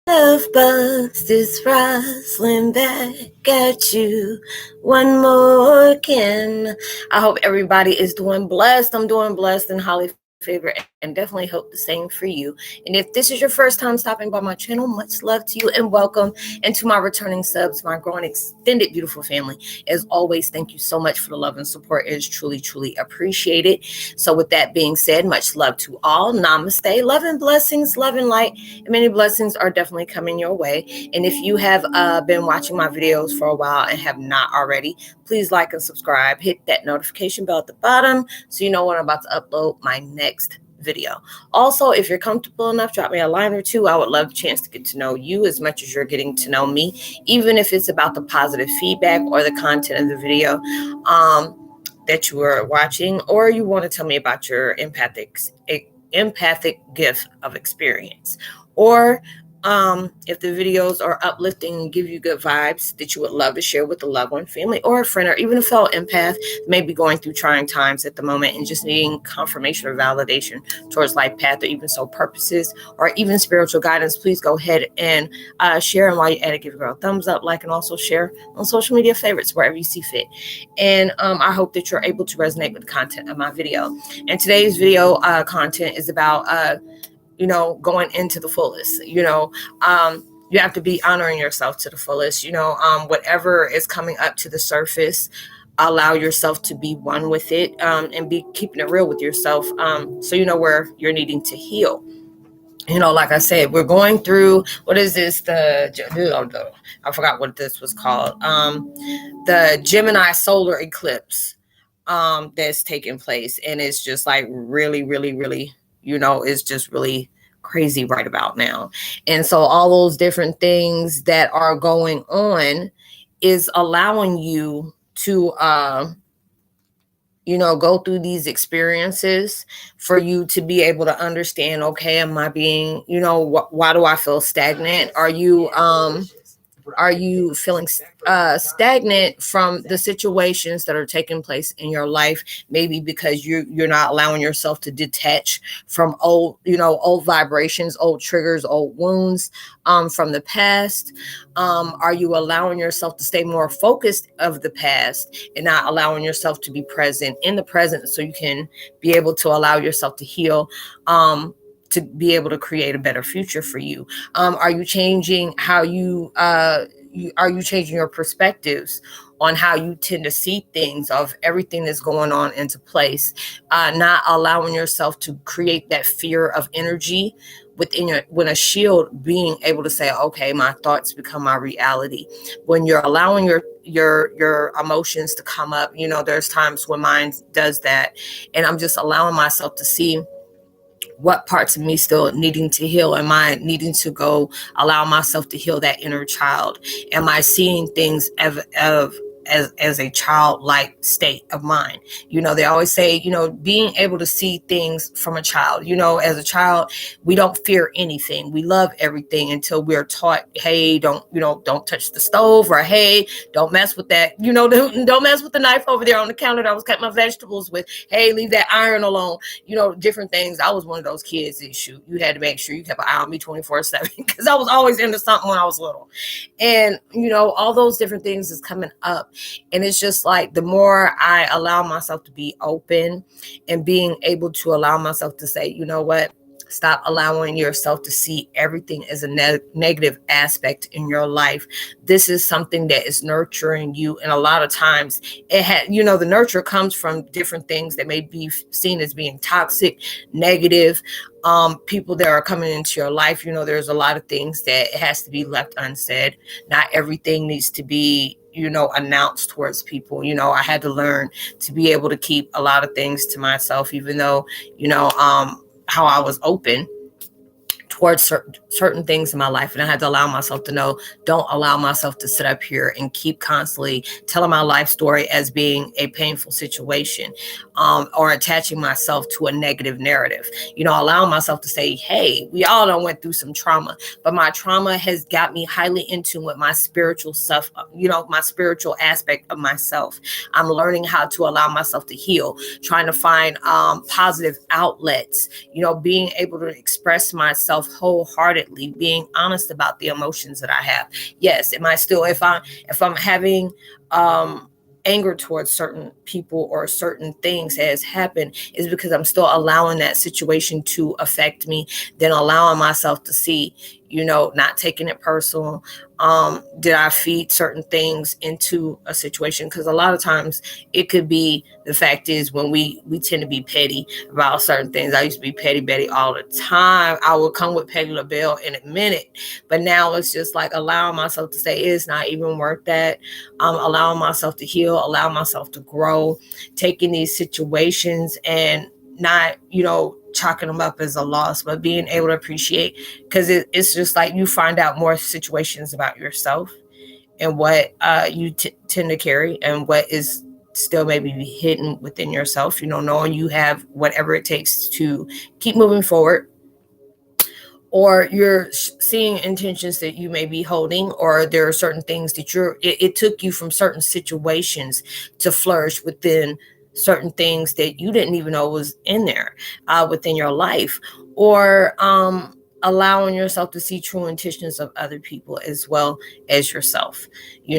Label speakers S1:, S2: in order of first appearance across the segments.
S1: Love bugs, this Roslynn back at you one more again. I hope everybody is doing blessed. I'm doing blessed and highly favored, and definitely hope the same for you. And if this is your first time stopping by my channel, much love to you and welcome. And to my returning subs, my growing extended beautiful family, as always, thank you so much for the love and support. It is truly, truly appreciated. So with that being said, much love to all. Namaste. Love and blessings, love and light. And many blessings are definitely coming your way. And if you have been watching my videos for a while and have not already, please like and subscribe. Hit that notification bell at the bottom so you know when I'm about to upload my next video. Also, if you're comfortable enough, drop me a line or two. I would love a chance to get to know you as much as you're getting to know me, even if it's about the positive feedback or the content of the video that you are watching, or you want to tell me about your empathic gift of experience, or if the videos are uplifting and give you good vibes that you would love to share with a loved one, family, or a friend, or even a fellow empath may be going through trying times at the moment and just needing confirmation or validation towards life path or even soul purposes or even spiritual guidance, please go ahead and share. And while you're at it, give a girl a thumbs up, like, and also share on social media favorites wherever you see fit. And I hope that you're able to resonate with the content of my video. And today's video content is about going into the fullest. You have to be honoring yourself to the fullest. Whatever is coming up to the surface, allow yourself to be one with it, and be keeping it real with yourself, so you know where you're needing to heal. Like I said, we're going through, what is this? I forgot what this was called. The Gemini solar eclipse that's taking place. And it's just like really, really, really, it's just really crazy right about now. And so all those different things that are going on is allowing you to go through these experiences for you to be able to understand, okay, am I being, why do I feel stagnant? Are you feeling stagnant from the situations that are taking place in your life? Maybe because you're not allowing yourself to detach from old vibrations, old triggers, old wounds from the past. Are you allowing yourself to stay more focused of the past and not allowing yourself to be present in the present so you can be able to allow yourself to heal, to be able to create a better future for you? Are you changing how are you changing your perspectives on how you tend to see things, of everything that's going on into place, not allowing yourself to create that fear of energy when a shield, being able to say, okay, my thoughts become my reality. When you're allowing your emotions to come up, there's times when mine does that, and I'm just allowing myself to see what parts of me still needing to heal. Am I needing to go allow myself to heal that inner child? Am I seeing things as a childlike state of mind? They always say, being able to see things from a child. As a child, we don't fear anything. We love everything until we're taught, hey, don't touch the stove, or hey, don't mess with that, don't mess with the knife over there on the counter that I was cutting my vegetables with. Hey, leave that iron alone. Different things. I was one of those kids that you had to make sure you kept an eye on me 24/7 because I was always into something when I was little. And, all those different things is coming up. And it's just like, the more I allow myself to be open and being able to allow myself to say, you know what, stop allowing yourself to see everything as a negative aspect in your life. This is something that is nurturing you. And a lot of times the nurture comes from different things that may be seen as being toxic, negative, people that are coming into your life. There's a lot of things that has to be left unsaid. Not everything needs to be announced towards people. I had to learn to be able to keep a lot of things to myself, even though how I was open towards certain things in my life. And I had to allow myself to know, don't allow myself to sit up here and keep constantly telling my life story as being a painful situation, or attaching myself to a negative narrative. Allowing myself to say, hey, we all done went through some trauma, but my trauma has got me highly in tune with my spiritual self, my spiritual aspect of myself. I'm learning how to allow myself to heal, trying to find positive outlets, being able to express myself wholeheartedly, being honest about the emotions that I have. Yes, it might still, if I'm having anger towards certain people or certain things that has happened, is because I'm still allowing that situation to affect me, then allowing myself to see, not taking it personal. Did I feed certain things into a situation? Because a lot of times it could be, the fact is, when we tend to be petty about certain things. I used to be petty Betty all the time. I would come with Petty LaBelle in a minute, but now it's just like allowing myself to say it's not even worth that. Allowing myself to heal, allow myself to grow, taking these situations and not, chalking them up as a loss, but being able to appreciate, because it's just like you find out more situations about yourself and what you tend to carry, and what is still maybe hidden within yourself, knowing you have whatever it takes to keep moving forward, or you're seeing intentions that you may be holding, or there are certain things that it took you from certain situations to flourish within certain things that you didn't even know was in there within your life, or allowing yourself to see true intentions of other people as well as yourself.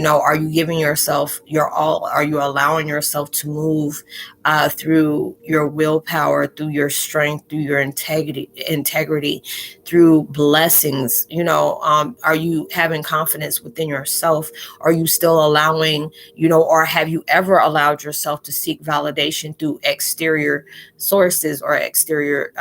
S1: Are you giving yourself your all? Are you allowing yourself to move through your willpower, through your strength, through your integrity, through blessings? Are you having confidence within yourself? Are you still allowing, or have you ever allowed yourself to seek validation through exterior sources or exterior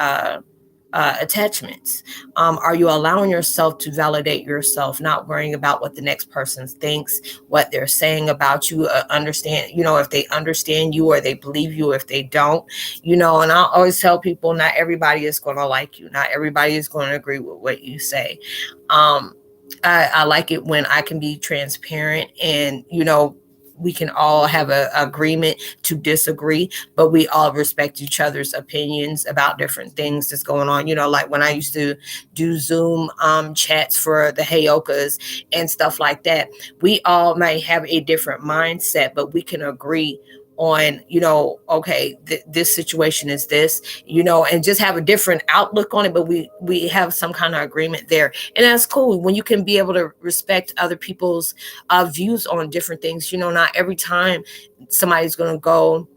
S1: attachments? Are you allowing yourself to validate yourself, not worrying about what the next person thinks, what they're saying about you, understand, if they understand you or they believe you, if they don't, and I always tell people, not everybody is going to like you. Not everybody is going to agree with what you say. I like it when I can be transparent and, we can all have an agreement to disagree, but we all respect each other's opinions about different things that's going on. Like when I used to do Zoom chats for the Heyokas and stuff like that, we all might have a different mindset, but we can agree on, okay, this situation is this, and just have a different outlook on it, but we have some kind of agreement there. And that's cool when you can be able to respect other people's views on different things. Not every time somebody's going to go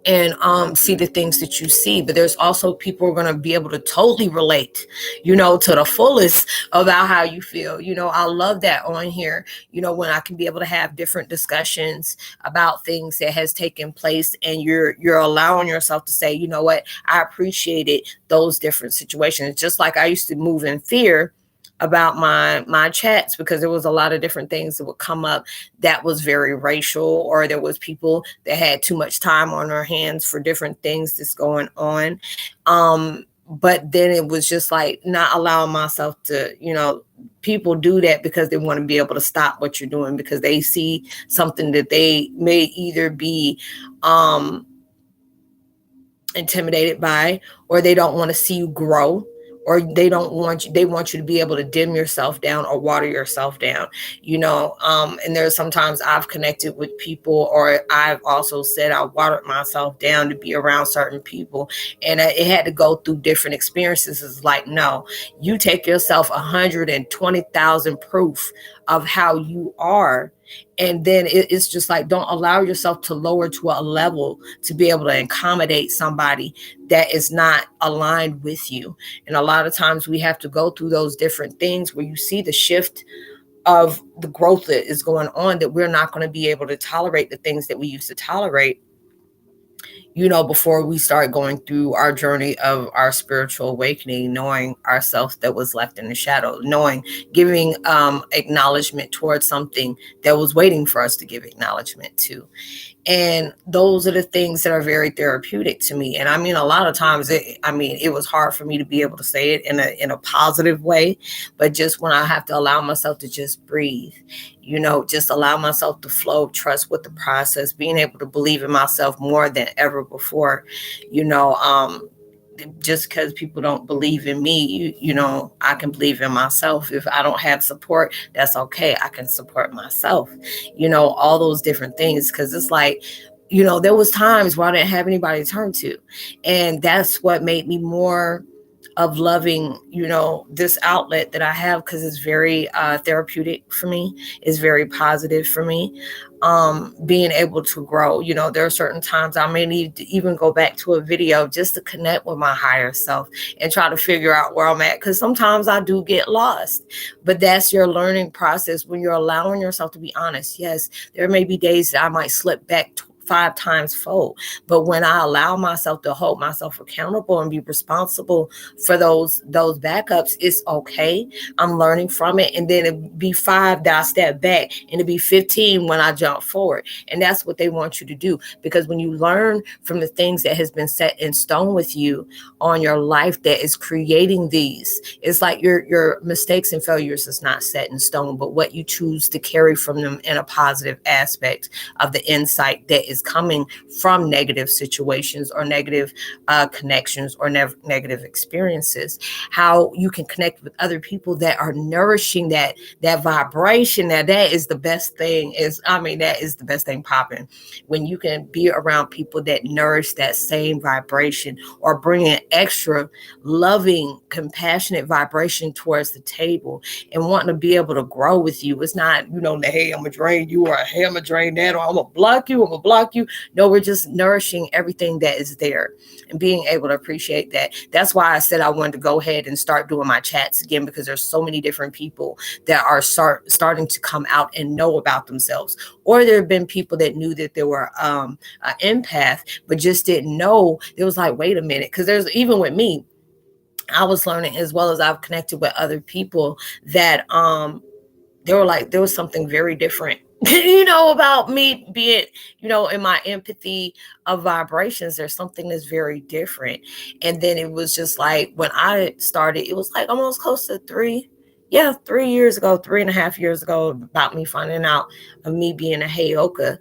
S1: and see the things that you see, but there's also people who are going to be able to totally relate, to the fullest about how you feel. I love that on here, when I can be able to have different discussions about things that has taken place, and you're allowing yourself to say, you know what, I appreciated those different situations. Just like I used to move in fear about my chats, because there was a lot of different things that would come up that was very racial, or there was people that had too much time on their hands for different things that's going on. But then it was just like not allowing myself to, people do that because they want to be able to stop what you're doing, because they see something that they may either be intimidated by, or they don't want to see you grow, or they want you to be able to dim yourself down or water yourself down. And there's sometimes I've connected with people, or I've also said I watered myself down to be around certain people, and it had to go through different experiences. It's like, no, you take yourself 120,000 proof of how you are, and then it's just like, don't allow yourself to lower to a level to be able to accommodate somebody that is not aligned with you. And a lot of times we have to go through those different things where you see the shift of the growth that is going on, that we're not going to be able to tolerate the things that we used to tolerate, before we start going through our journey of our spiritual awakening, knowing ourselves that was left in the shadow, giving acknowledgement towards something that was waiting for us to give acknowledgement to. And those are the things that are very therapeutic to me. And I mean, a lot of times it was hard for me to be able to say it in a positive way, but just when I have to allow myself to just breathe, just allow myself to flow, trust with the process, being able to believe in myself more than ever before, just because people don't believe in me, I can believe in myself. If I don't have support, that's okay. I can support myself, all those different things. Because it's like, there was times where I didn't have anybody to turn to. And that's what made me more of loving, this outlet that I have, because it's very therapeutic for me. It's very positive for me. Being able to grow, there are certain times I may need to even go back to a video just to connect with my higher self and try to figure out where I'm at, because sometimes I do get lost. But that's your learning process when you're allowing yourself to be honest. Yes, there may be days that I might slip back 5 times fold. But when I allow myself to hold myself accountable and be responsible for those backups, it's okay. I'm learning from it. And then it'd be 5 that I step back, and it'd be 15 when I jump forward. And that's what they want you to do. Because when you learn from the things that has been set in stone with you on your life that is creating these, it's like your mistakes and failures is not set in stone, but what you choose to carry from them in a positive aspect of the insight that is coming from negative situations or negative connections or negative experiences. How you can connect with other people that are nourishing that vibration. That is the best thing. That is the best thing popping, when you can be around people that nourish that same vibration or bring an extra loving, compassionate vibration towards the table and wanting to be able to grow with you. It's not, hey, I'm gonna drain you, or hey, I'm gonna drain that, or I'm gonna block you, you. No, we're just nourishing everything that is there and being able to appreciate that. That's why I said I wanted to go ahead and start doing my chats again, because there's so many different people that are starting to come out and know about themselves. Or there have been people that knew that they were an empath, but just didn't know. It was like, wait a minute, because there's, even with me, I was learning, as well as I've connected with other people, that they were like, there was something very different about me being, in my empathy of vibrations. There's something that's very different. And then it was just like, when I started, it was like almost close to 3 years ago, 3.5 years ago, about me finding out of me being a Heyoka.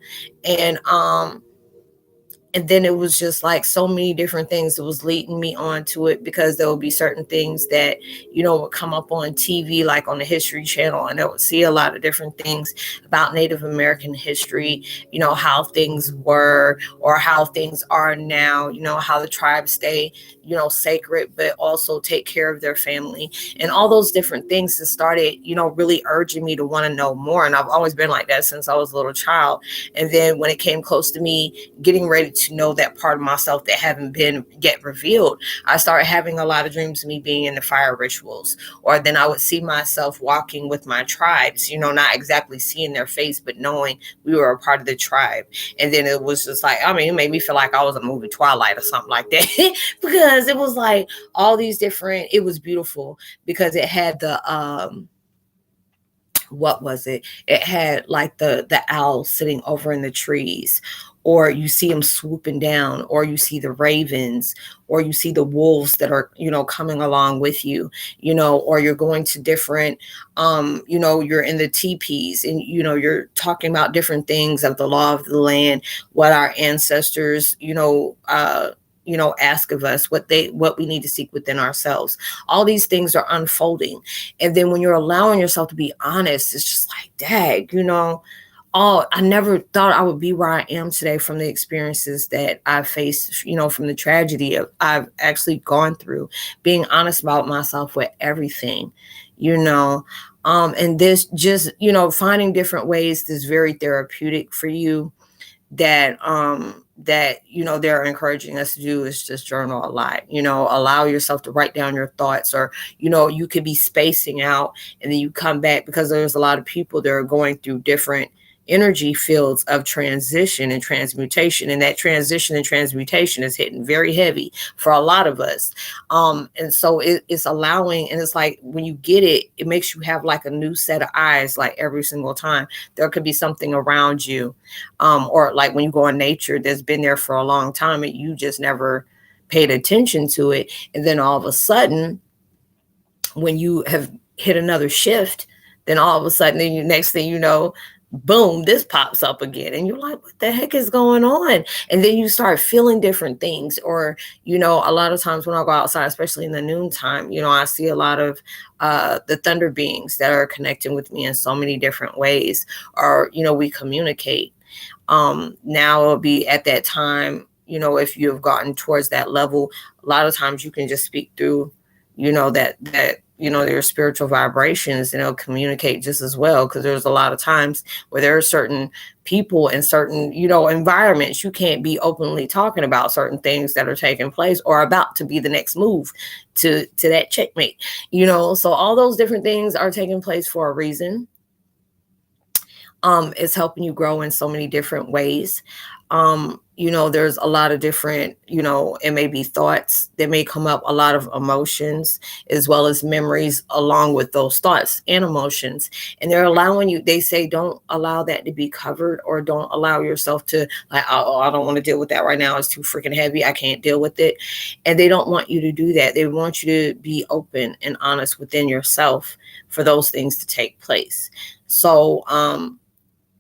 S1: And then it was just like so many different things that was leading me on to it, because there would be certain things that, would come up on TV, like on the History Channel, and I would see a lot of different things about Native American history, how things were or how things are now, how the tribes stay, sacred, but also take care of their family, and all those different things that started, really urging me to want to know more. And I've always been like that since I was a little child. And then when it came close to me getting ready to know that part of myself that haven't been yet revealed, I started having a lot of dreams of me being in the fire rituals. Or then I would see myself walking with my tribes, not exactly seeing their face, but knowing we were a part of the tribe. And then it was just like, it made me feel like I was a movie Twilight or something like that because it was like all these different, it was beautiful because it had the what was it? It had like the owl sitting over in the trees, or you see them swooping down, or you see the ravens, or you see the wolves that are, coming along with you, or you're going to different, you're in the teepees and, you're talking about different things of the law of the land, what our ancestors, ask of us, what we need to seek within ourselves. All these things are unfolding. And then when you're allowing yourself to be honest, it's just like, dang, I never thought I would be where I am today from the experiences that I've faced, from the tragedy I've actually gone through, being honest about myself with everything, and this just, finding different ways that's very therapeutic for you, that they're encouraging us to do, is just journal a lot, allow yourself to write down your thoughts, or you could be spacing out and then you come back, because there's a lot of people that are going through different energy fields of transition and transmutation, and that transition and transmutation is hitting very heavy for a lot of us. And so it's allowing, and it's like when you get it, it makes you have like a new set of eyes, like every single time there could be something around you, or like when you go in nature that's been there for a long time and you just never paid attention to it, and then all of a sudden when you have hit another shift, then all of a sudden, then next thing you know, boom, this pops up again. And you're like, what the heck is going on? And then you start feeling different things. Or, a lot of times when I go outside, especially in the noontime, I see a lot of the thunder beings that are connecting with me in so many different ways. Or, we communicate. Now it'll be at that time, if you have gotten towards that level, a lot of times you can just speak through that their spiritual vibrations, and it'll communicate just as well, because there's a lot of times where there are certain people in certain environments you can't be openly talking about certain things that are taking place or about to be the next move to that checkmate. So all those different things are taking place for a reason. It's helping you grow in so many different ways. There's a lot of different, it may be thoughts that may come up, a lot of emotions, as well as memories along with those thoughts and emotions. And they're allowing you, they say, don't allow that to be covered, or don't allow yourself to like, oh, I don't want to deal with that right now. It's too freaking heavy. I can't deal with it. And they don't want you to do that. They want you to be open and honest within yourself for those things to take place. So,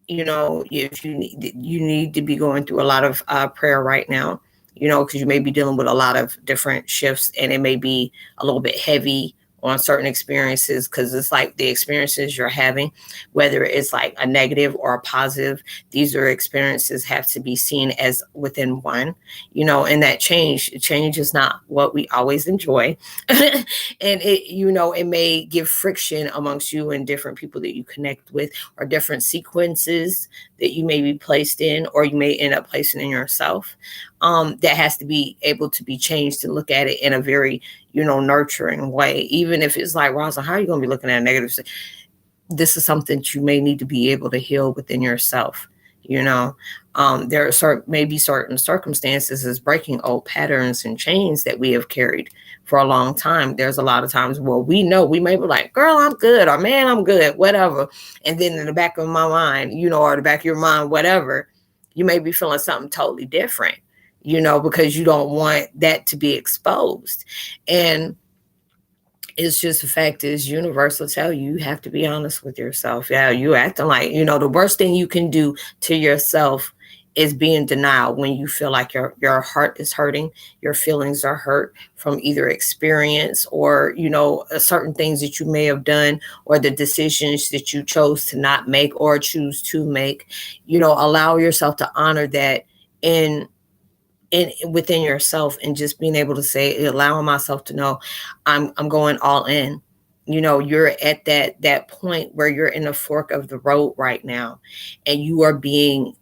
S1: if you need to be going through a lot of prayer right now, because you may be dealing with a lot of different shifts, and it may be a little bit heavy on certain experiences, because it's like the experiences you're having, whether it's like a negative or a positive, these are experiences have to be seen as within one, and that change is not what we always enjoy. And it may give friction amongst you and different people that you connect with, or different sequences that you may be placed in, or you may end up placing in yourself. That has to be able to be changed and look at it in a very, nurturing way. Even if it's like, Roslynn, how are you going to be looking at a negative? This is something that you may need to be able to heal within yourself. There are maybe certain circumstances as breaking old patterns and chains that we have carried for a long time. There's a lot of times where we may be like, girl, I'm good, or man, I'm good, whatever. And then in the back of my mind, or the back of your mind, whatever, you may be feeling something totally different, because you don't want that to be exposed. And it's just the fact is, universe will tell you have to be honest with yourself. Yeah, you acting like, the worst thing you can do to yourself is be in denial when you feel like your heart is hurting, your feelings are hurt from either experience or, certain things that you may have done, or the decisions that you chose to not make or choose to make. Allow yourself to honor that in within yourself, and just being able to say, allowing myself to know I'm going all in. You're at that point where you're in the fork of the road right now, and you are being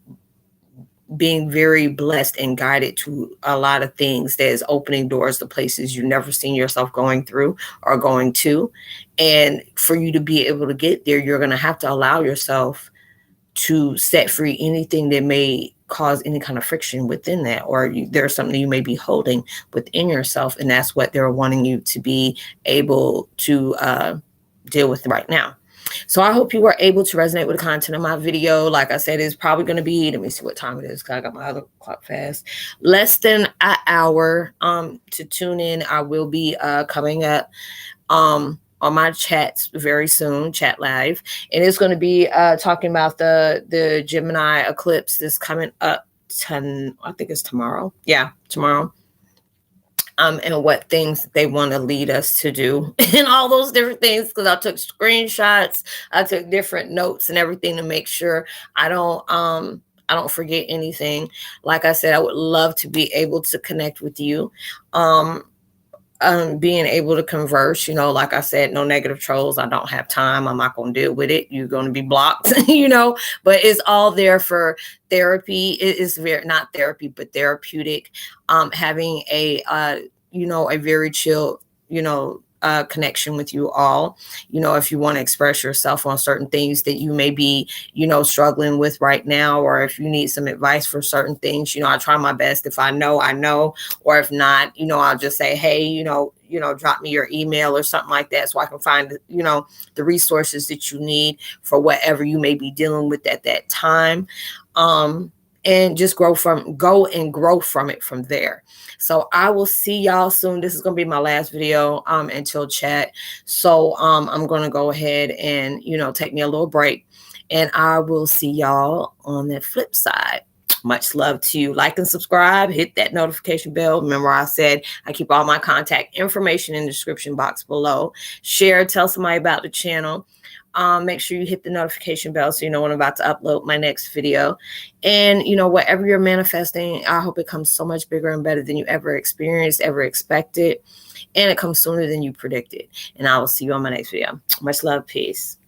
S1: very blessed and guided to a lot of things that is opening doors to places you've never seen yourself going through or going to. And for you to be able to get there, you're going to have to allow yourself to set free anything that may cause any kind of friction within that, or there's something you may be holding within yourself, and that's what they're wanting you to be able to deal with right now. So I hope you were able to resonate with the content of my video. Like I said, it's probably going to be, let me see what time it is, because I got my other clock fast, less than an hour to tune in. I will be coming up on my chats very soon, chat live, and it's going to be talking about the Gemini eclipse that's coming up I think it's tomorrow. Yeah, tomorrow. And what things they want to lead us to do and all those different things, because I took screenshots, I took different notes and everything to make sure I don't forget anything. Like I said, I would love to be able to connect with you. Being able to converse, like I said, no negative trolls. I don't have time. I'm not going to deal with it. You're going to be blocked, but it's all there for therapy. It is not therapy, but therapeutic. Having a very chill, connection with you all. If you want to express yourself on certain things that you may be, struggling with right now, or if you need some advice for certain things, I try my best. If I know, or if not, I'll just say, hey, drop me your email or something like that, so I can find, the resources that you need for whatever you may be dealing with at that time. And just go and grow from it from there. So I will see y'all soon. This is going to be my last video until chat. So I'm going to go ahead and, take me a little break, and I will see y'all on the flip side. Much love to you. Like and subscribe, hit that notification bell. Remember, I said I keep all my contact information in the description box below. Share, tell somebody about the channel. Make sure you hit the notification bell so you know when I'm about to upload my next video. And, you know, whatever you're manifesting, I hope it comes so much bigger and better than you ever experienced, ever expected. And it comes sooner than you predicted. And I will see you on my next video. Much love. Peace.